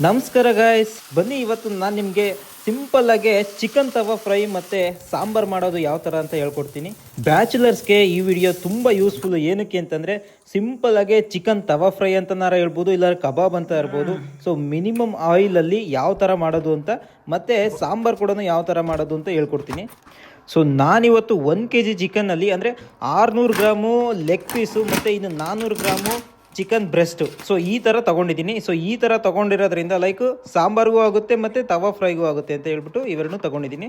ನಮಸ್ಕಾರ ಗಾಯ್ಸ್, ಬನ್ನಿ ಇವತ್ತು ನಾನು ನಿಮಗೆ ಸಿಂಪಲ್ ಆಗಿ ಚಿಕನ್ ತವಾ ಫ್ರೈ ಮತ್ತು ಸಾಂಬಾರು ಮಾಡೋದು ಯಾವ ಥರ ಅಂತ ಹೇಳ್ಕೊಡ್ತೀನಿ. ಬ್ಯಾಚುಲರ್ಸ್ಗೆ ಈ ವಿಡಿಯೋ ತುಂಬ ಯೂಸ್ಫುಲ್. ಏನಕ್ಕೆ ಅಂತಂದರೆ ಸಿಂಪಲ್ ಆಗಿ ಚಿಕನ್ ತವಾ ಫ್ರೈ ಅಂತನಾರ ಹೇಳ್ಬೋದು, ಇಲ್ಲ ಕಬಾಬ್ ಅಂತ ಇರ್ಬೋದು. ಸೊ ಮಿನಿಮಮ್ ಆಯಿಲಲ್ಲಿ ಯಾವ ಥರ ಮಾಡೋದು ಅಂತ, ಮತ್ತು ಸಾಂಬಾರು ಕೂಡ ಯಾವ ಥರ ಮಾಡೋದು ಅಂತ ಹೇಳ್ಕೊಡ್ತೀನಿ. ಸೊ ನಾನಿವತ್ತು 1 kg ಚಿಕನ್ನಲ್ಲಿ ಅಂದರೆ 600 ಗ್ರಾಮು ಲೆಗ್ ಪೀಸು ಮತ್ತು ಇನ್ನು 400 ಗ್ರಾಮು ಚಿಕನ್ ಬ್ರೆಸ್ಟು. ಸೊ ಈ ಥರ ತೊಗೊಂಡಿದ್ದೀನಿ. ಸೊ ಈ ಥರ ತೊಗೊಂಡಿರೋದ್ರಿಂದ ಲೈಕ್ ಸಾಂಬಾರಿಗೂ ಆಗುತ್ತೆ ಮತ್ತು ತವಾ ಫ್ರೈಗೂ ಆಗುತ್ತೆ ಅಂತ ಹೇಳ್ಬಿಟ್ಟು ಇವೆರಡೂ ತೊಗೊಂಡಿದ್ದೀನಿ.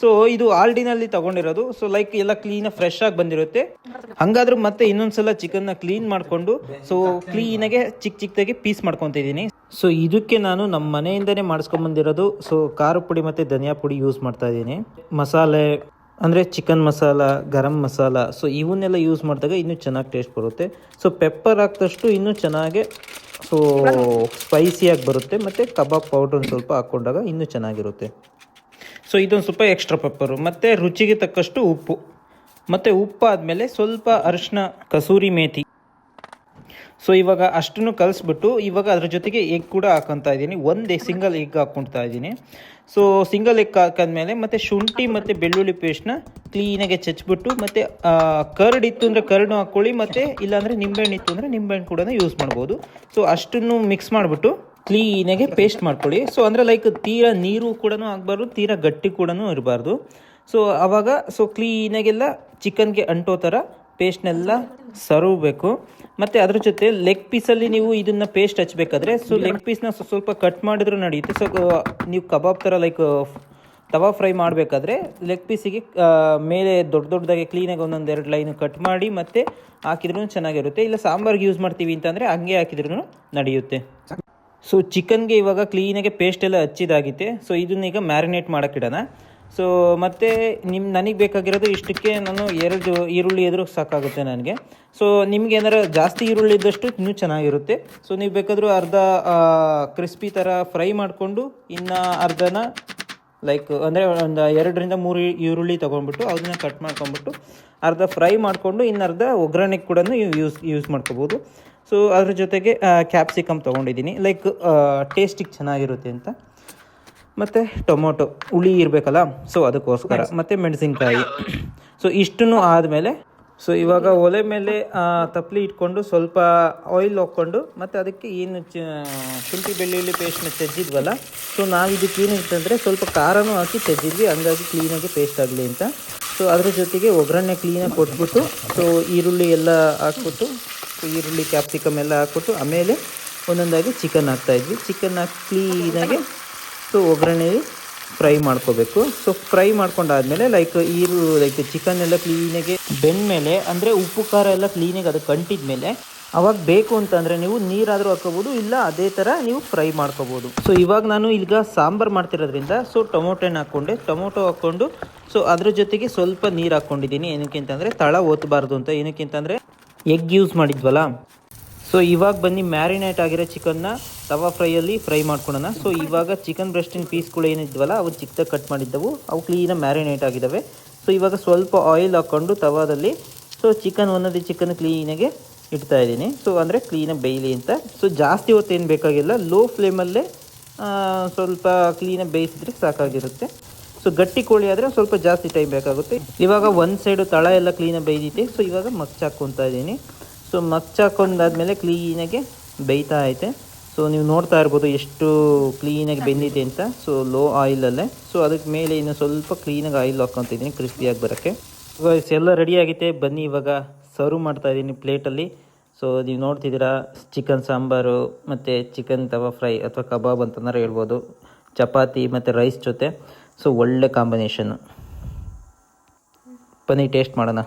ಸೊ ಇದು ಆಲ್ಡಿನಲ್ಲಿ ತೊಗೊಂಡಿರೋದು. ಸೊ ಲೈಕ್ ಎಲ್ಲ ಕ್ಲೀನಾಗಿ ಫ್ರೆಶ್ ಆಗಿ ಬಂದಿರುತ್ತೆ. ಹಂಗಾದ್ರೂ ಮತ್ತೆ ಇನ್ನೊಂದ್ಸಲ ಚಿಕನ್ನ ಕ್ಲೀನ್ ಮಾಡಿಕೊಂಡು ಸೊ ಕ್ಲೀನಾಗೆ ಚಿಕ್ಕದಾಗಿ ಪೀಸ್ ಮಾಡ್ಕೊತಿದ್ದೀನಿ. ಸೊ ಇದಕ್ಕೆ ನಾನು ನಮ್ಮ ಮನೆಯಿಂದನೇ ಮಾಡಿಸ್ಕೊಂಬಂದಿರೋದು. ಸೊ ಖಾರ ಪುಡಿ ಮತ್ತು ಧನಿಯಾ ಪುಡಿ ಯೂಸ್ ಮಾಡ್ತಾ ಇದ್ದೀನಿ. ಮಸಾಲೆ ಅಂದರೆ ಚಿಕನ್ ಮಸಾಲ, ಗರಂ ಮಸಾಲ, ಸೊ ಇವನ್ನೆಲ್ಲ ಯೂಸ್ ಮಾಡಿದಾಗ ಇನ್ನೂ ಚೆನ್ನಾಗಿ ಟೇಸ್ಟ್ ಬರುತ್ತೆ. ಸೊ ಪೆಪ್ಪರ್ ಹಾಕಿದಷ್ಟು ಇನ್ನೂ ಚೆನ್ನಾಗಿ ಸೊ ಸ್ಪೈಸಿಯಾಗಿ ಬರುತ್ತೆ. ಮತ್ತು ಕಬಾಬ್ ಪೌಡ್ರ್ ಒಂದು ಸ್ವಲ್ಪ ಹಾಕ್ಕೊಂಡಾಗ ಇನ್ನೂ ಚೆನ್ನಾಗಿರುತ್ತೆ. ಸೊ ಇದೊಂದು ಸ್ವಲ್ಪ ಎಕ್ಸ್ಟ್ರಾ ಪೆಪ್ಪರು ಮತ್ತು ರುಚಿಗೆ ತಕ್ಕಷ್ಟು ಉಪ್ಪು. ಮತ್ತು ಉಪ್ಪು ಆದಮೇಲೆ ಸ್ವಲ್ಪ ಅರಿಶಿನ, ಕಸೂರಿ ಮೇಥಿ. ಸೊ ಇವಾಗ ಅಷ್ಟನ್ನು ಕಲಿಸ್ಬಿಟ್ಟು ಇವಾಗ ಅದ್ರ ಜೊತೆಗೆ ಎಗ್ ಕೂಡ ಹಾಕೊತಾ ಇದ್ದೀನಿ. ಒಂದು ಸಿಂಗಲ್ ಎಗ್ ಹಾಕ್ಕೊಳ್ತಾ ಇದ್ದೀನಿ. ಸೊ ಸಿಂಗಲ್ ಎಗ್ ಹಾಕಿದ್ಮೇಲೆ ಮತ್ತು ಶುಂಠಿ ಮತ್ತು ಬೆಳ್ಳುಳ್ಳಿ ಪೇಸ್ಟ್ನ ಕ್ಲೀನಾಗೆ ಚಚ್ಬಿಟ್ಟು, ಮತ್ತು ಕರ್ಡ್ ಇತ್ತು ಅಂದರೆ ಕರ್ಡ್ನು ಹಾಕ್ಕೊಳ್ಳಿ, ಮತ್ತು ಇಲ್ಲಾಂದರೆ ನಿಂಬೆಹಣ್ಣು ಇತ್ತು ಅಂದರೆ ನಿಂಬೆಹಣ್ಣು ಕೂಡ ಯೂಸ್ ಮಾಡ್ಬೋದು. ಸೊ ಅಷ್ಟನ್ನು ಮಿಕ್ಸ್ ಮಾಡಿಬಿಟ್ಟು ಕ್ಲೀನಾಗೆ ಪೇಸ್ಟ್ ಮಾಡ್ಕೊಳ್ಳಿ. ಸೊ ಅಂದರೆ ಲೈಕ್ ತೀರಾ ನೀರು ಕೂಡ ಆಗಬಾರ್ದು, ತೀರಾ ಗಟ್ಟಿ ಕೂಡ ಇರಬಾರ್ದು. ಸೊ ಆವಾಗ ಸೊ ಕ್ಲೀನಾಗೆಲ್ಲ ಚಿಕನ್ಗೆ ಅಂಟೋ ಥರ ಪೇಸ್ಟ್ನೆಲ್ಲ ಸರ್ವಬೇಕು. ಮತ್ತು ಅದ್ರ ಜೊತೆ ಲೆಗ್ ಪೀಸಲ್ಲಿ ನೀವು ಇದನ್ನು ಪೇಸ್ಟ್ ಹಚ್ಚಬೇಕಾದ್ರೆ ಸೊ ಲೆಗ್ ಪೀಸ್ನ ಸ್ವಲ್ಪ ಕಟ್ ಮಾಡಿದ್ರೂ ನಡೆಯುತ್ತೆ. ಸೊ ನೀವು ಕಬಾಬ್ ಥರ ಲೈಕ್ ತವಾ ಫ್ರೈ ಮಾಡಬೇಕಾದ್ರೆ ಲೆಗ್ ಪೀಸಿಗೆ ಮೇಲೆ ದೊಡ್ಡದಾಗಿ ಕ್ಲೀನಾಗಿ 1-2 ಲೈನು ಕಟ್ ಮಾಡಿ ಮತ್ತು ಹಾಕಿದ್ರೂ ಚೆನ್ನಾಗಿರುತ್ತೆ. ಇಲ್ಲ ಸಾಂಬಾರಿಗೆ ಯೂಸ್ ಮಾಡ್ತೀವಿ ಅಂತಂದರೆ ಹಂಗೆ ಹಾಕಿದ್ರೂ ನಡೆಯುತ್ತೆ. ಸೊ ಚಿಕನ್ಗೆ ಇವಾಗ ಕ್ಲೀನಾಗಿ ಪೇಸ್ಟ್ ಎಲ್ಲ ಹಚ್ಚಿದಾಗಿದೆ. ಸೊ ಇದನ್ನೀಗ ಮ್ಯಾರಿನೇಟ್ ಮಾಡೋಕ್ಕಿಡೋಣ. ಸೊ ಮತ್ತು ನನಗೆ ಬೇಕಾಗಿರೋದು ಇಷ್ಟಕ್ಕೆ ನಾನು 2 ಈರುಳ್ಳಿ ಎದುರು ಸಾಕಾಗುತ್ತೆ ನನಗೆ. ಸೊ ನಿಮ್ಗೆ ಏನಾರು ಜಾಸ್ತಿ ಈರುಳ್ಳಿ ಇದ್ದಷ್ಟು ಇನ್ನೂ ಚೆನ್ನಾಗಿರುತ್ತೆ. ಸೊ ನೀವು ಬೇಕಾದರೂ ಅರ್ಧ ಕ್ರಿಸ್ಪಿ ಥರ ಫ್ರೈ ಮಾಡಿಕೊಂಡು ಇನ್ನು ಅರ್ಧನ ಲೈಕ್ ಅಂದರೆ ಒಂದು 2-3 ಈರುಳ್ಳಿ ತೊಗೊಂಡ್ಬಿಟ್ಟು ಅದನ್ನ ಕಟ್ ಮಾಡ್ಕೊಂಬಿಟ್ಟು ಅರ್ಧ ಫ್ರೈ ಮಾಡಿಕೊಂಡು ಇನ್ನರ್ಧ ಒಗ್ಗರಣೆಗೆ ಕೂಡ ಯೂಸ್ ಮಾಡ್ಕೋಬೋದು. ಸೊ ಅದ್ರ ಜೊತೆಗೆ ಕ್ಯಾಪ್ಸಿಕಮ್ ತೊಗೊಂಡಿದ್ದೀನಿ, ಲೈಕ್ ಟೇಸ್ಟಿಗೆ ಚೆನ್ನಾಗಿರುತ್ತೆ ಅಂತ. ಮತ್ತು ಟೊಮೊಟೊ ಹುಳಿ ಇರಬೇಕಲ್ಲ, ಸೊ ಅದಕ್ಕೋಸ್ಕರ, ಮತ್ತು ಮೆಣಸಿನ್ಕಾಯಿ. ಸೊ ಇಷ್ಟನ್ನು ಆದಮೇಲೆ ಸೊ ಇವಾಗ ಒಲೆ ಮೇಲೆ ತಪ್ಪಲಿ ಇಟ್ಕೊಂಡು ಸ್ವಲ್ಪ ಆಯಿಲ್ ಹಾಕ್ಕೊಂಡು ಮತ್ತು ಅದಕ್ಕೆ ಏನು ಶುಂಠಿ ಬೆಳ್ಳುಳ್ಳಿ ಪೇಸ್ಟ್ನ ತೆಜ್ಜಿದ್ವಲ್ಲ, ಸೊ ನಾವು ಇದಕ್ಕೆ ಏನಿರ್ತಂದರೆ ಸ್ವಲ್ಪ ಖಾರನೂ ಹಾಕಿ ತೆಜ್ಜಿದ್ವಿ, ಹಂಗಾಗಿ ಕ್ಲೀನಾಗಿ ಪೇಸ್ಟ್ ಆಗಲಿ ಅಂತ. ಸೊ ಅದ್ರ ಜೊತೆಗೆ ಒಗ್ಗರಣೆ ಕ್ಲೀನಾಗಿ ಕೊಟ್ಬಿಟ್ಟು ಸೊ ಈರುಳ್ಳಿ ಎಲ್ಲ ಹಾಕ್ಬಿಟ್ಟು, ಸೊ ಈರುಳ್ಳಿ ಕ್ಯಾಪ್ಸಿಕಮ್ ಎಲ್ಲ ಹಾಕ್ಬಿಟ್ಟು ಆಮೇಲೆ ಒಂದೊಂದಾಗಿ ಚಿಕನ್ ಹಾಕ್ತಾಯಿದ್ವಿ. ಚಿಕನ್ ಹಾಕಿ ಕ್ಲೀನಾಗಿ ಸೊ ಒಗ್ಗರಣೆ ಫ್ರೈ ಮಾಡ್ಕೋಬೇಕು. ಸೊ ಫ್ರೈ ಮಾಡ್ಕೊಂಡಾದ್ಮೇಲೆ ಲೈಕ್ ಚಿಕನ್ ಎಲ್ಲ ಕ್ಲೀನಾಗಿ ಬೆಂದಮೇಲೆ ಅಂದರೆ ಉಪ್ಪು ಖಾರ ಎಲ್ಲ ಕ್ಲೀನಾಗಿ ಅದಕ್ಕೆ ಅಂಟಿದ್ಮೇಲೆ ಅವಾಗ ಬೇಕು ಅಂತಂದರೆ ನೀವು ನೀರಾದರೂ ಹಾಕೋಬೋದು, ಇಲ್ಲ ಅದೇ ಥರ ನೀವು ಫ್ರೈ ಮಾಡ್ಕೋಬೋದು. ಸೊ ಇವಾಗ ನಾನು ಈಗ ಸಾಂಬಾರು ಮಾಡ್ತಿರೋದ್ರಿಂದ ಸೊ ಟೊಮೊಟೊ ಹಾಕ್ಕೊಂಡು ಸೊ ಅದ್ರ ಜೊತೆಗೆ ಸ್ವಲ್ಪ ನೀರು ಹಾಕ್ಕೊಂಡಿದ್ದೀನಿ. ಏನಕ್ಕೆ ಅಂತಂದರೆ ತಳ ಓದಬಾರ್ದು ಅಂತ. ಏನಕ್ಕೆ ಅಂತಂದರೆ ಎಗ್ ಯೂಸ್ ಮಾಡಿದ್ವಲ್ಲ. ಸೊ ಇವಾಗ ಬನ್ನಿ ಮ್ಯಾರಿನೇಟ್ ಆಗಿರೋ ಚಿಕನ್ನ ತವಾ ಫ್ರೈಯಲ್ಲಿ ಫ್ರೈ ಮಾಡ್ಕೊಳ್ಳೋಣ. ಸೊ ಇವಾಗ ಚಿಕನ್ ಬ್ರೆಸ್ಟಿನ ಪೀಸ್ಗಳು ಏನಿದ್ವಲ್ಲ ಅವು ಚಿಕ್ಕದಾಗಿ ಕಟ್ ಮಾಡಿದ್ದವು, ಅವು ಕ್ಲೀನಾಗಿ ಮ್ಯಾರಿನೇಟ್ ಆಗಿದ್ದಾವೆ. ಸೊ ಇವಾಗ ಸ್ವಲ್ಪ ಆಯಿಲ್ ಹಾಕ್ಕೊಂಡು ತವಾದಲ್ಲಿ ಸೊ ಒಂದೊಂದೇ ಚಿಕನ್ ಕ್ಲೀನಾಗೆ ಇಡ್ತಾಯಿದ್ದೀನಿ. ಸೊ ಅಂದರೆ ಕ್ಲೀನಾಗಿ ಬೇಯಲಿ ಅಂತ. ಸೊ ಜಾಸ್ತಿ ಹೊತ್ತೇನು ಬೇಕಾಗಿಲ್ಲ, ಲೋ ಫ್ಲೇಮಲ್ಲೇ ಸ್ವಲ್ಪ ಕ್ಲೀನಾಗಿ ಬೇಯಿಸಿದ್ರೆ ಸಾಕಾಗಿರುತ್ತೆ. ಸೊ ಗಟ್ಟಿ ಕೋಳಿ ಆದರೆ ಸ್ವಲ್ಪ ಜಾಸ್ತಿ ಟೈಮ್ ಬೇಕಾಗುತ್ತೆ. ಇವಾಗ ಒಂದು ಸೈಡು ತಳ ಎಲ್ಲ ಕ್ಲೀನಾಗಿ ಬೇಯ್ದಿದೆ. ಸೊ ಇವಾಗ ಮಗ್ಚಾಕ್ಕೊತಾ ಇದ್ದೀನಿ. ಸೊ ಮಗ್ಚಾಕೊಂಡಾದ್ಮೇಲೆ ಕ್ಲೀನಾಗಿ ಬೇಯ್ತಾ ಐತೆ. ಸೊ ನೀವು ನೋಡ್ತಾ ಇರ್ಬೋದು ಎಷ್ಟು ಕ್ಲೀನಾಗಿ ಬೆಂದಿದೆ ಅಂತ. So low ಆಯಿಲಲ್ಲೇ. ಸೊ ಅದಕ್ಕೆ ಮೇಲೆ ಇನ್ನು ಸ್ವಲ್ಪ ಕ್ಲೀನಾಗಿ ಆಯಿಲ್ ಹಾಕ್ಕೊತಿದ್ದೀನಿ ಕ್ರಿಸ್ಪಿಯಾಗಿ ಬರೋಕ್ಕೆ. ಇವಾಗ ಎಲ್ಲ ರೆಡಿ ಆಗಿದೆ. ಬನ್ನಿ ಇವಾಗ ಸರ್ವ್ ಮಾಡ್ತಾಯಿದ್ದೀನಿ ಪ್ಲೇಟಲ್ಲಿ. ಸೊ ನೀವು ನೋಡ್ತಿದ್ದೀರಾ ಚಿಕನ್ ಸಾಂಬಾರು ಮತ್ತು ಚಿಕನ್ ತವಾ ಫ್ರೈ ಅಥವಾ ಕಬಾಬ್ ಅಂತಂದ್ರೆ ಹೇಳ್ಬೋದು, ಚಪಾತಿ ಮತ್ತು ರೈಸ್ ಜೊತೆ. ಸೊ ಒಳ್ಳೆ ಕಾಂಬಿನೇಷನ್ನು. ಬನ್ನಿ ಟೇಸ್ಟ್ ಮಾಡೋಣ.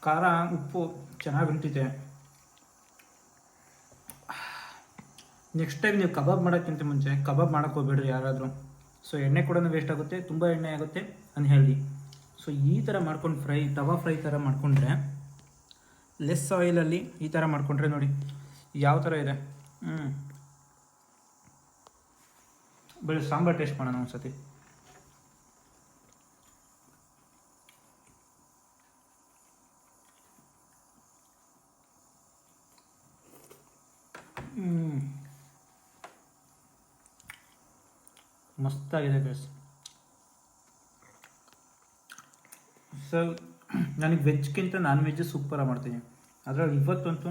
ಖಾರ ಉಪ್ಪು ಚೆನ್ನಾಗಿ ಉಂಟಿದೆ. ನೆಕ್ಸ್ಟ್ ಟೈಮ್ ನೀವು ಕಬಾಬ್ ಮಾಡೋಕ್ಕಿಂತ ಮುಂಚೆ ಕಬಾಬ್ ಮಾಡೋಕ್ಕೆ ಹೋಗ್ಬೇಡ್ರಿ ಯಾರಾದರೂ. ಸೊ ಎಣ್ಣೆ ಕೂಡ ವೇಸ್ಟ್ ಆಗುತ್ತೆ, ತುಂಬ ಎಣ್ಣೆ ಆಗುತ್ತೆ ಅನ್ಹೆಲ್ದಿ. ಸೊ ಈ ಥರ ಮಾಡ್ಕೊಂಡು ತವಾ ಫ್ರೈ ಥರ ಮಾಡಿಕೊಂಡ್ರೆ ಲೆಸ್ ಆಯಿಲಲ್ಲಿ ಈ ಥರ ಮಾಡಿಕೊಂಡ್ರೆ ನೋಡಿ ಯಾವ ಥರ ಇದೆ. ಬರೀ ಸಾಂಬಾರು ಟೇಸ್ಟ್ ಮಾಡೋಣ ಒಂದು ಸತಿ. ಮಸ್ತಾಗಿದೆ ಗೈಸ್. ಸೊ ನನಗೆ ವೆಜ್ಗಿಂತ ನಾನ್ ವೆಜ್ ಸೂಪರಾಗಿ ಮಾಡ್ತೀನಿ. ಅದರಲ್ಲಿ ಇವತ್ತಂತೂ